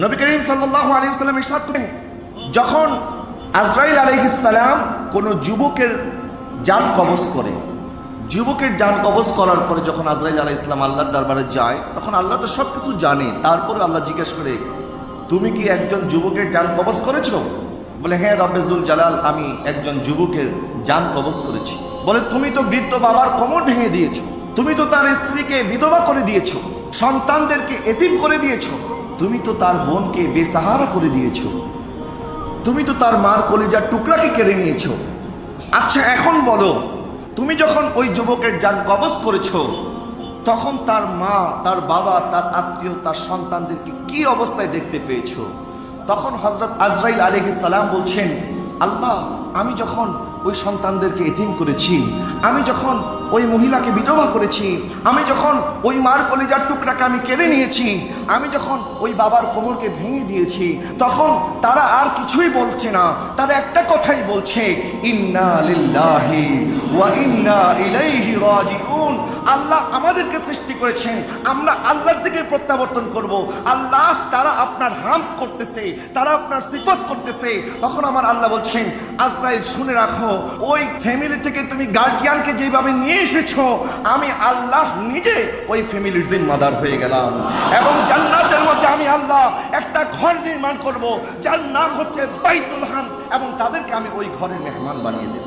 নবী করিম সাল্লাল্লাহু আলাইহি ওয়াসাল্লাম ইরশাদ করেন, যখন আজরাইল আলাইহিস সালাম কোনো যুবকের জান কবজ করে, যুবকের জান কবজ করার পরে যখন আজরাইল আলাইহিস সালাম আল্লাহর দরবারে যায়, তখন আল্লাহ তো সব কিছু জানে। তারপরে আল্লাহ জিজ্ঞেস করে, তুমি কি একজন যুবকের জান কবজ করেছো? বলে, হ্যাঁ রব্বে জুল জালাল, আমি একজন যুবকের জান কবজ করেছি। বলে, তুমি তো বৃদ্ধ বাবার কোমর ভেঙে দিয়েছো, তুমি তো তার স্ত্রীকে বিধবা করে দিয়েছো, সন্তানদেরকে এতিম করে দিয়েছো, তুমি তো তার বোনকে বেসাহারা করে দিয়েছো, তুমি তো তার মার কলিজার টুকরাকে কেড়ে নিয়েছো। আচ্ছা এখন বলো, তুমি যখন ওই যুবকের জান কবজ করেছো, তখন তার মা, তার বাবা, তার আত্মীয়, তার সন্তানদেরকে কি অবস্থায় দেখতে পেয়েছো? তখন হযরত আজরাইল আলাইহিস সালাম বলছেন, আল্লাহ, আমি যখন ওই সন্তানদেরকে এতিম করেছি, আমি যখন ওই মহিলাকে বিধবা করেছি, আমি যখন ওই মার কলিজার টুকরাকে আমি কেড়ে নিয়েছি, আমি যখন ওই বাবার কোমরকে ভেঙে দিয়েছি, তখন তারা আর কিছুই বলছে না, তারা একটা কথাই বলছে, ইন্না লিল্লাহি ওয়া ইন্না ইলাইহি রাজিউন। আল্লাহ আমাদেরকে সৃষ্টি করেছেন, আমরা আল্লাহর দিকে প্রত্যাবর্তন করব। আল্লাহ, তারা আপনার হামদ করতেছে, তারা আপনার সিফত করতেছে। তখন আমার আল্লাহ বলছেন, আজরাইল শুনে রাখো, ওই ফ্যামিলি থেকে তুমি গার্জিয়ানকে যেভাবে নিয়ে এসেছো, আমি আল্লাহ নিজে ওই ফ্যামিলির জিম্মাদার হয়ে গেলাম, এবং জান্নাতের মধ্যে আমি আল্লাহ একটা ঘর নির্মাণ করব, যার নাম হচ্ছে বাইতুল হামদ, এবং তাদেরকে আমি ওই ঘরের মেহমান বানিয়ে দেব।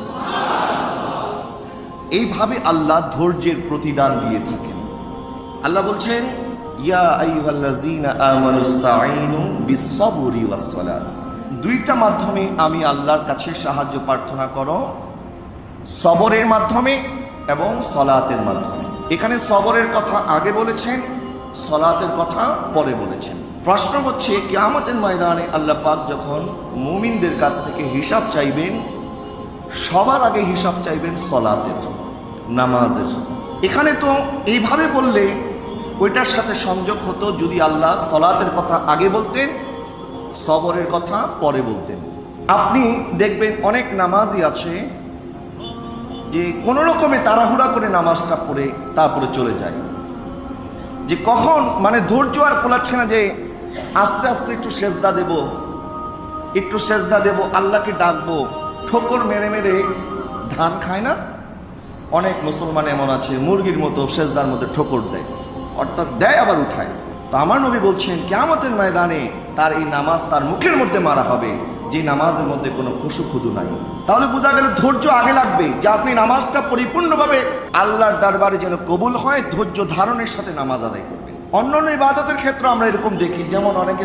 এইভাবে আল্লাহ ধৈর্যের প্রতিদান দিয়ে থাকেন। আল্লাহ বলছেন, ইয়া আইয়ুহাল্লাযীনা আমানুস্তাঈনু বিস-সাবরি ওয়াস-সালাত। দুইটা মাধ্যমে আমি আল্লাহর কাছে সাহায্য প্রার্থনা করো, সবরের মাধ্যমে এবং সলাতের মাধ্যমে। এখানে সবরের কথা আগে বলেছেন, সলাতের কথা পরে বলেছেন। প্রশ্ন হচ্ছে, কিয়ামতের ময়দানে আল্লাহ পাক যখন মুমিনদের কাছ থেকে হিসাব চাইবেন, সবার আগে হিসাব চাইবেন সলাতের, নামাজের। এখানে তো এইভাবে বললে ওইটার সাথে সংযোগ হতো যদি আল্লাহ সলাতের কথা আগে বলতেন, সবরের কথা পরে বলতেন। আপনি দেখবেন অনেক নামাজি আছে যে কোনো রকমে তাড়াহুড়া করে নামাজটা পড়ে তারপরে চলে যায়, যে কখন মানে ধৈর্য আর কোলাচ্ছে না, যে আস্তে আস্তে একটু সেজদা দেব, একটু সেজদা দেব, আল্লাহকে ডাকবো। ঠোকর মেরে মেরে ধান খায় না? অনেক মুসলমান এমন আছে মুরগির মতো সেজদার মধ্যে ঠোকর দেয়, অর্থাৎ দেয় আবার উঠায়। তো আমার নবী বলছেন, কিয়ামতের ময়দানে তার এই নামাজ তার মুখের মধ্যে মারা হবে, যে নামাজের মধ্যে কোনো খুশু খুদু নাই। তাহলে বোঝা গেল ধৈর্য আগে লাগবে, যে আপনি নামাজটা পরিপূর্ণভাবে আল্লাহর দরবারে যেন কবুল হয়, ধৈর্য ধারণের সাথে নামাজ আদায় করবেন। অন্যান্য ইবাদতের ক্ষেত্রে আমরা এরকম দেখি, যেমন অনেকে